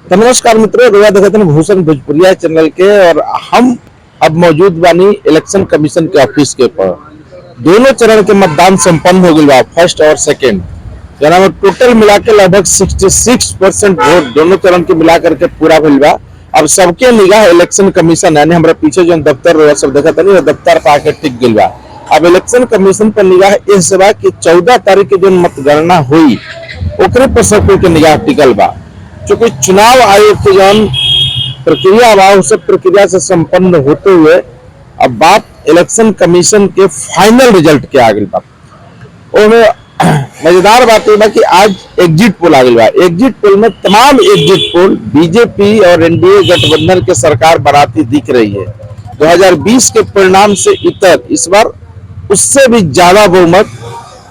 तो नमस्कार मित्रों, रउआ देखत हन भूषण भोजपुरिया चैनल के। और हम अब मौजूद बानी इलेक्शन कमीशन के ऑफिस के पर। दोनों चरण के मतदान संपन्न हो गई बा, फर्स्ट और सेकेंड। जना में टोटल मिला के लगभग 66% वोट दोनों चरण के मिला करके पूरा भइल बा। अब सबके निगाह इलेक्शन कमीशन यानी हमारे पीछे जो दफ्तर रउआ सब देखत हन, दफ्तर पर आके टिक गइल बा। अब इलेक्शन कमीशन पर निगाह इस बा कि 14 तारीख के जो मतगणना हुई ओकरे पर सब कोई के निगाह टिकल बा। चूंकि चुनाव आयोग की जो प्रक्रिया बा उस प्रक्रिया से संपन्न होते हुए अब बात इलेक्शन कमीशन के फाइनल रिजल्ट के आ गई बा। मजेदार बात यह कि आज एग्जिट पोल आ गई बा। एग्जिट पोल में तमाम एग्जिट पोल बीजेपी और एनडीए गठबंधन के सरकार बनाती दिख रही है। 2020 के परिणाम से इतर इस बार उससे भी ज्यादा बहुमत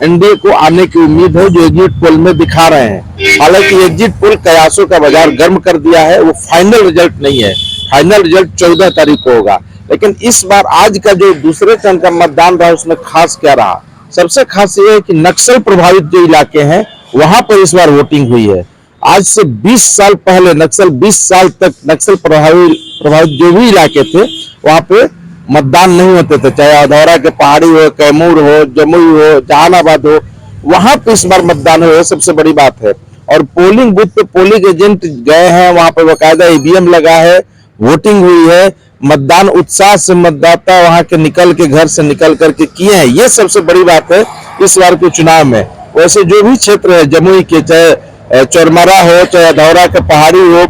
एनडीए को आने की उम्मीद है, जो एग्जिट पोल में दिखा रहे हैं। हालांकि एग्जिट पोल कयासों का बाजार गर्म कर दिया है, वो फाइनल रिजल्ट नहीं है। फाइनल रिजल्ट 14 तारीख को होगा। लेकिन इस बार आज का जो दूसरे चरण का मतदान रहा उसमें खास क्या रहा? सबसे खास ये है कि नक्सल प्रभावित जो इलाके हैं वहां पर इस बार वोटिंग हुई है। आज से 20 साल पहले 20 साल तक नक्सल प्रभावित जो भी इलाके थे वहां पे मतदान नहीं होते थे, चाहे अधौरा के पहाड़ी हो, कैमूर हो, जमुई हो, जहानाबाद हो, वहां पे इस बार मतदान हुए, सबसे बड़ी बात है। और पोलिंग बूथ पे पोलिंग एजेंट गए हैं, वहां पे बाकायदा ईवीएम लगा है, वोटिंग हुई है, मतदान उत्साह से मतदाता वहां के निकल के घर से निकल करके किए हैं। ये सबसे बड़ी बात है इस बार के चुनाव में। वैसे जो भी क्षेत्र है जमुई के, चाहे चौरमरा हो, चाहे अधौरा के पहाड़ी हो,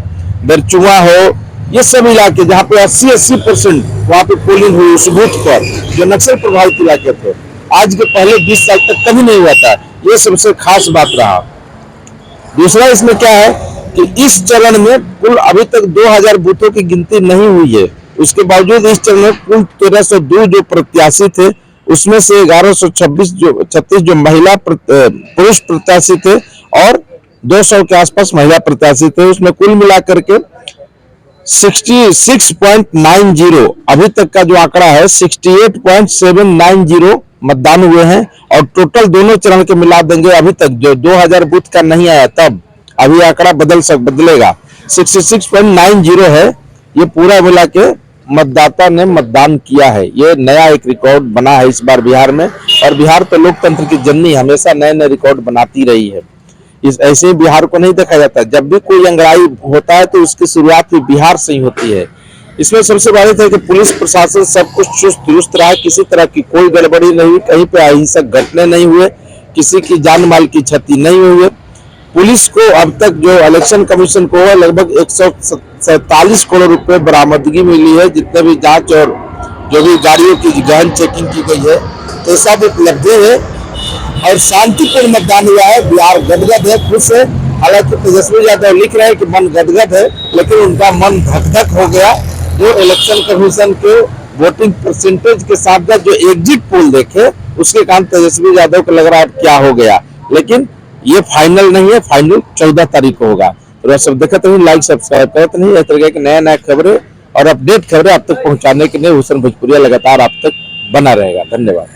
दरचुआ हो, ये सब इलाके जहाँ पे 80% वहां पे पोलिंग हुई उस बूथ पर जो नक्सल प्रभावित इलाके थे, आज के पहले 20 साल तक कभी नहीं हुआ था। ये सबसे खास बात रहा। दूसरा इसमें क्या है कि इस चरण में कुल अभी तक 2000 बूथों की गिनती नहीं हुई है। उसके बावजूद इस चरण में कुल 1302 जो प्रत्याशी थे उसमें से 36 जो महिला पुरुष प्रत्याशी थे और 200 के आसपास महिला प्रत्याशी थे। उसमें कुल मिलाकर के 66.90 अभी तक का जो आंकड़ा है 68.790 मतदान हुए हैं। और टोटल दोनों चरण के मिला देंगे अभी तक जो 2000 बूथ का नहीं आया, तब अभी आंकड़ा बदलेगा। 66.90 है। ये पूरा मिला के मतदाता ने मतदान किया है। ये नया एक रिकॉर्ड बना है इस बार बिहार में। और बिहार तो लोकतंत्र की जननी, हमेशा नए नए रिकॉर्ड बनाती रही है। इस ऐसे बिहार को नहीं देखा जाता। जब भी कोई अंगड़ाई होता है तो उसकी शुरुआत भी बिहार से ही होती है। इसमें सबसे बड़ी बात है कि पुलिस प्रशासन सब कुछ चुस्त दुरुस्त रहा, किसी तरह की कोई गड़बड़ी नहीं हुई, कहीं पे अहिंसक घटने नहीं हुए, किसी की जान माल की क्षति नहीं हुई। पुलिस को अब तक जो इलेक्शन कमीशन को लगभग 147 करोड़ रुपए बरामदगी मिली है। जितने भी जांच और जो भी गाड़ियों की गहन चेकिंग की गई है तो सब उपलब्ध है और शांतिपूर्ण मतदान हुआ है। बिहार गदगद है, खुश है। हालांकि तेजस्वी यादव लिख रहे हैं कि मन गदगद है, लेकिन उनका मन धक-धक हो गया जो इलेक्शन कमीशन के वोटिंग परसेंटेज के साथ जो एग्जिट पोल देखे उसके कारण तेजस्वी यादव को लग रहा है क्या हो गया। लेकिन ये फाइनल नहीं है, फाइनल 14 तारीख को होगा। तो सब देखते रहिए, लाइक सब्सक्राइब करते नहीं। इस तरह की नया खबरें और अपडेट खबरें आप तक पहुंचाने के लिए भूषण भोजपुरिया लगातार आप तक बना रहेगा। धन्यवाद।